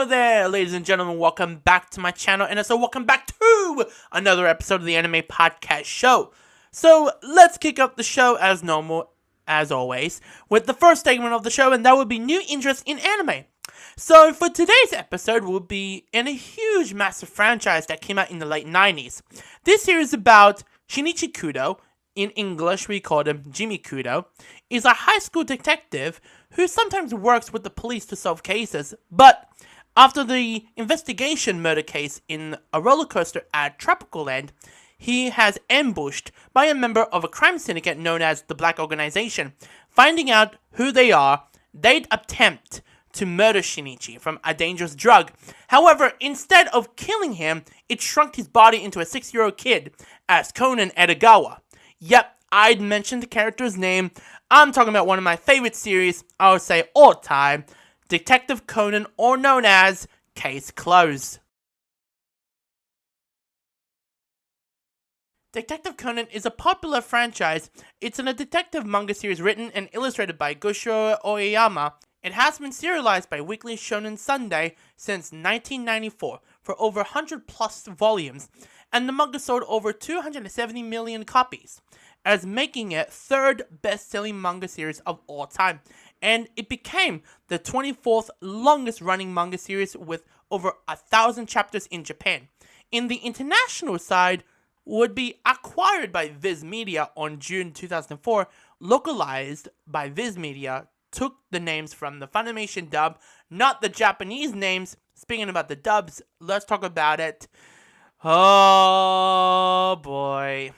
Hello there, ladies and gentlemen. Welcome back to my channel, and also welcome back to another episode of the Anime Podcast Show. So, let's kick off the show as normal, as always, with the first segment of the show, and that would be new interest in anime. So, for today's episode, we'll be in a huge, massive franchise that came out in the late 90s. This series is about Shinichi Kudo. In English, we call him Jimmy Kudo, is a high school detective who sometimes works with the police to solve cases, but after the investigation murder case in a roller coaster at Tropical Land, he has ambushed by a member of a crime syndicate known as the Black Organization. Finding out who they are, they'd attempt to murder Shinichi from a dangerous drug. However, instead of killing him, it shrunk his body into a 6-year-old kid as Conan Edogawa. Yep, I'd mentioned the character's name. I'm talking about one of my favorite series, I would say all time, Detective Conan, or known as Case Closed. Detective Conan is a popular franchise. It's a detective manga series written and illustrated by Gosho Oyama. It has been serialized by Weekly Shonen Sunday since 1994 for over 100 plus volumes, and the manga sold over 270 million copies, as making it third best-selling manga series of all time, and it became the 24th longest-running manga series with over 1,000 chapters in Japan. In the international side, would be acquired by Viz Media on June 2004, localized by Viz Media, took the names from the Funimation dub, not the Japanese names. Speaking about the dubs, let's talk about it. Oh boy.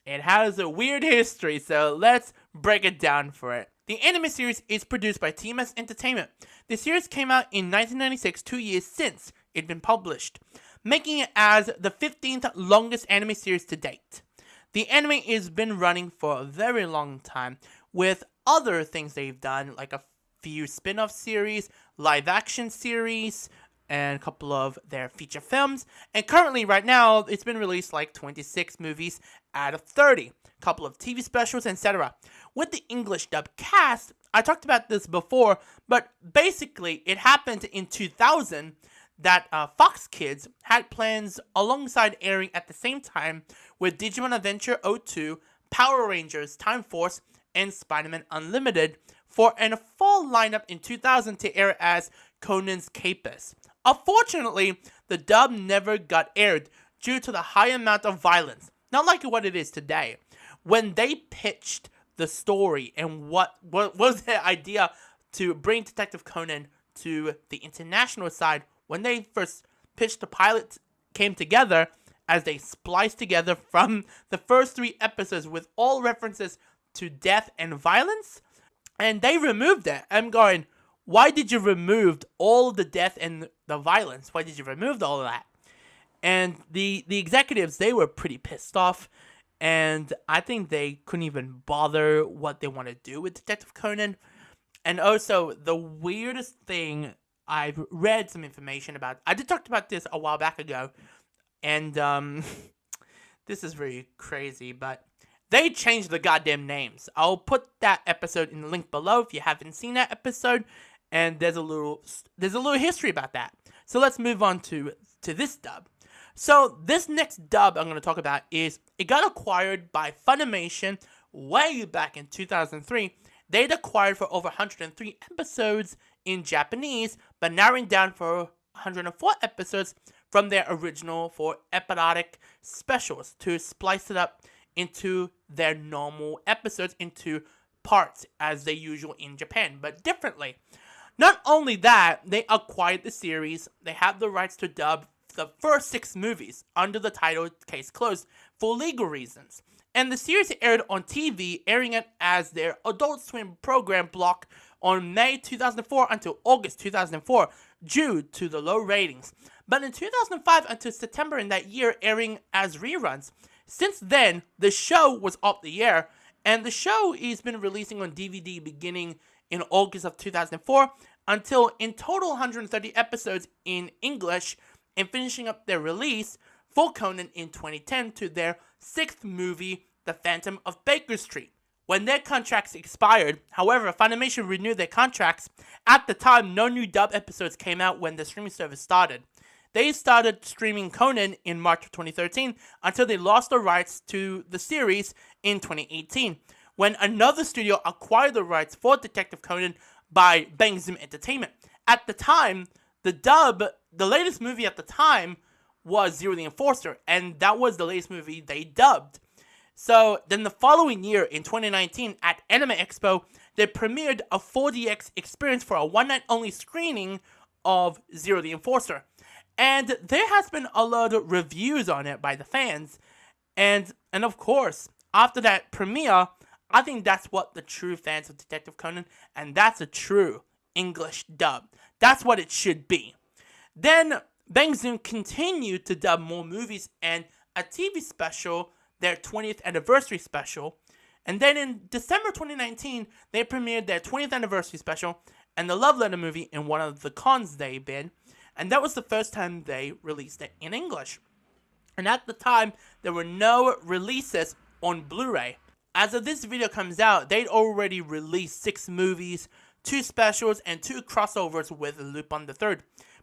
It has a weird history, so let's break it down for it. The anime series is produced by TMS Entertainment. The series came out in 1996, 2 years since it'd been published, making it as the 15th longest anime series to date. The anime has been running for a very long time, with other things they've done, like a few spin-off series, live-action series, and a couple of their feature films. And currently, right now, it's been released like 26 movies out of 30. A couple of TV specials, etc. With the English dub cast, I talked about this before, but basically, it happened in 2000 that Fox Kids had plans alongside airing at the same time with Digimon Adventure 02, Power Rangers, Time Force, and Spider-Man Unlimited for a fall lineup in 2000 to air as Conan's Capus. Unfortunately, the dub never got aired due to the high amount of violence, not like what it is today. When they pitched the story and what was the idea to bring Detective Conan to the international side, when they first pitched the pilot came together, as they spliced together from the first 3 episodes with all references to death and violence, and they removed it. I'm going, why did you remove all the death and the violence? Why did you remove all of that? And the executives, they were pretty pissed off, and I think they couldn't even bother what they want to do with Detective Conan. And also, the weirdest thing I've read some information about, I did talk about this a while back ago, and this is very crazy, but they changed the goddamn names. I'll put that episode in the link below if you haven't seen that episode, and there's a little history about that. So let's move on to this dub. So this next dub I'm going to talk about it got acquired by Funimation way back in 2003. They'd acquired for over 103 episodes in Japanese, but narrowing down for 104 episodes from their original 4 episodic specials to splice it up into their normal episodes into parts as they usual in Japan, but differently. Not only that, they acquired the series. They have the rights to dub the first 6 movies under the title Case Closed for legal reasons. And the series aired on TV, airing it as their Adult Swim program block on May 2004 until August 2004 due to the low ratings. But in 2005 until September in that year, airing as reruns. Since then, the show was off the air, and the show has been releasing on DVD beginning in August of 2004 until in total 130 episodes in English, and finishing up their release for Conan in 2010 to their 6th movie, The Phantom of Baker Street, when their contracts expired. However, Funimation renewed their contracts. At the time, no new dub episodes came out when the streaming service started. They started streaming Conan in March of 2013 until they lost the rights to the series in 2018, when another studio acquired the rights for Detective Conan by Bang Zoom Entertainment. At the time, the latest movie at the time was Zero the Enforcer, and that was the latest movie they dubbed. So then the following year, in 2019, at Anime Expo, they premiered a 4DX experience for a one-night-only screening of Zero the Enforcer. And there has been a lot of reviews on it by the fans. And of course, after that premiere, I think that's what the true fans of Detective Conan, and that's a true English dub. That's what it should be. Then Bang Zoom continued to dub more movies and a TV special, their 20th anniversary special. And then in December 2019, they premiered their 20th anniversary special and the Love Letter movie in one of the cons they bid. And that was the first time they released it in English. And at the time, there were no releases on Blu-ray. As of this video comes out, they'd already released 6 movies, 2 specials, and 2 crossovers with Lupin III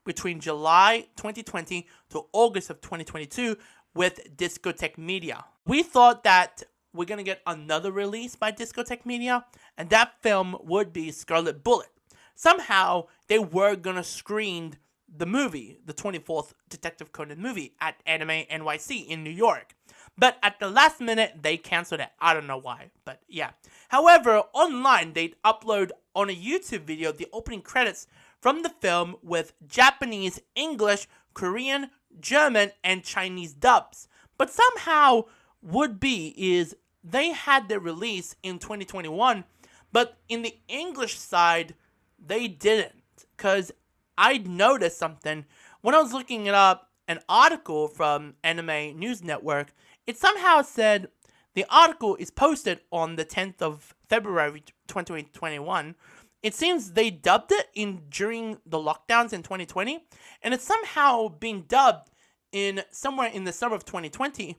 between July 2020 to August of 2022 with Discotek Media. We thought that we're going to get another release by Discotek Media, and that film would be Scarlet Bullet. Somehow, they were going to screen the movie, the 24th Detective Conan movie, at Anime NYC in New York. But at the last minute, they canceled it. I don't know why, but yeah. However, online, they'd upload on a YouTube video the opening credits from the film with Japanese, English, Korean, German, and Chinese dubs. But somehow, would-be is they had their release in 2021, but in the English side, they didn't. Because I noticed something when I was looking it up, an article from Anime News Network. It somehow said the article is posted on the 10th of February 2021. It seems they dubbed it during the lockdowns in 2020, and it's somehow being dubbed in somewhere in the summer of 2020.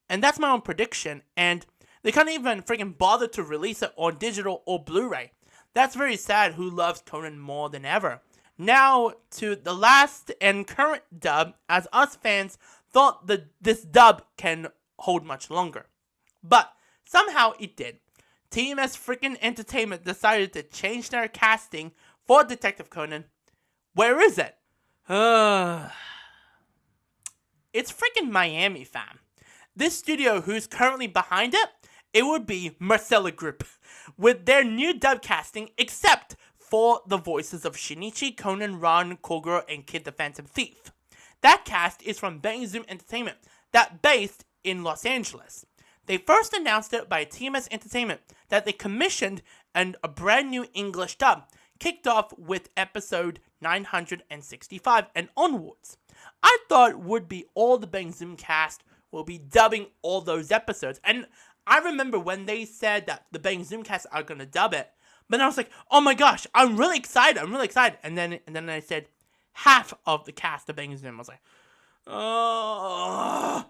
And that's my own prediction. And they can't even freaking bother to release it on digital or Blu-ray. That's very sad. Who loves Conan more than ever? Now to the last and current dub, as us fans thought that this dub can hold much longer. But somehow it did. TMS freaking Entertainment decided to change their casting for Detective Conan. Where is it? It's freaking Miami, fam. This studio who's currently behind it, it would be Marcella Group, with their new dub casting, except for the voices of Shinichi, Conan, Ron, Kogoro, and Kid the Phantom Thief. That cast is from Bang Zoom Entertainment, that based in Los Angeles. They first announced it by TMS Entertainment that they commissioned a brand new English dub, kicked off with episode 965 and onwards. I thought would be all the Bang Zoom cast will be dubbing all those episodes, and I remember when they said that the Bang Zoom cast are gonna dub it, but I was like, oh my gosh, I'm really excited, and then I said half of the cast of Bang Zoom. I was like, oh,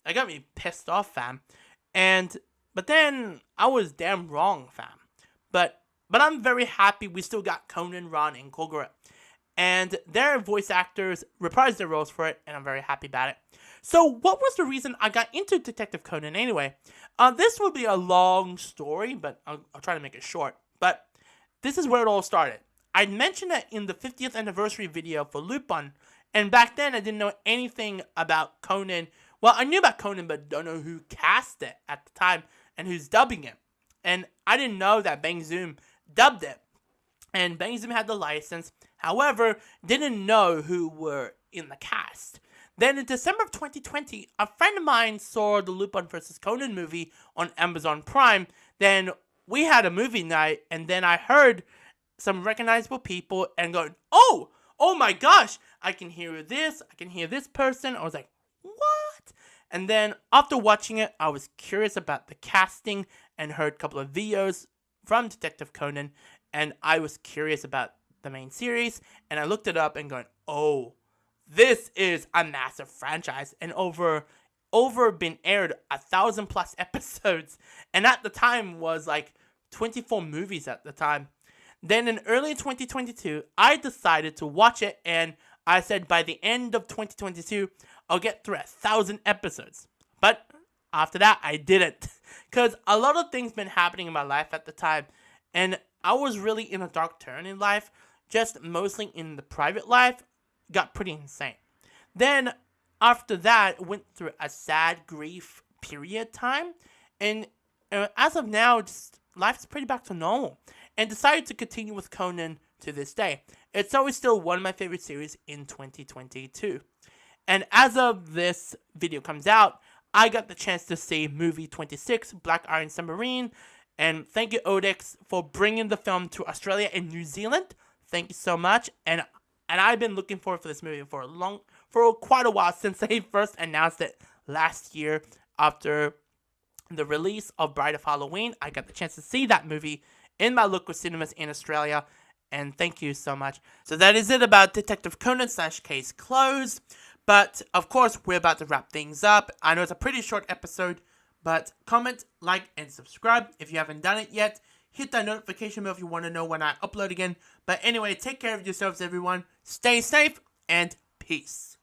that got me pissed off, fam. But then I was damn wrong, fam. But I'm very happy we still got Conan, Ron, and Kogoro. And their voice actors reprised their roles for it, and I'm very happy about it. So what was the reason I got into Detective Conan anyway? This will be a long story, but I'll try to make it short. But this is where it all started. I mentioned it in the 50th anniversary video for Lupin, and back then I didn't know anything about Conan. Well, I knew about Conan, but don't know who cast it at the time and who's dubbing it. And I didn't know that Bang Zoom dubbed it. And Bang Zoom had the license, however, didn't know who were in the cast. Then in December of 2020, a friend of mine saw the Lupin vs. Conan movie on Amazon Prime. Then we had a movie night, and then I heard some recognizable people and going, oh my gosh, I can hear this person. I was like, what? And then after watching it, I was curious about the casting and heard a couple of videos from Detective Conan, and I was curious about the main series, and I looked it up and going, oh, this is a massive franchise, and over been aired 1,000+ episodes, and at the time was like 24 movies at the time. Then in early 2022, I decided to watch it, and I said by the end of 2022, I'll get through 1,000 episodes. But after that, I didn't, because a lot of things been happening in my life at the time, and I was really in a dark turn in life, just mostly in the private life, got pretty insane. Then after that, went through a sad grief period time, and as of now, just life's pretty back to normal, and decided to continue with Conan to this day. It's always still one of my favorite series in 2022. And as of this video comes out, I got the chance to see movie 26, Black Iron Submarine, and thank you, Odex, for bringing the film to Australia and New Zealand. Thank you so much, and I've been looking forward for this movie for quite a while, since they first announced it last year after the release of Bride of Halloween. I got the chance to see that movie in my local cinemas in Australia, and thank you so much. So that is it about Detective Conan / Case Closed. But of course, we're about to wrap things up. I know it's a pretty short episode, but comment, like, and subscribe if you haven't done it yet. Hit that notification bell if you want to know when I upload again. But anyway, take care of yourselves, everyone. Stay safe, and peace.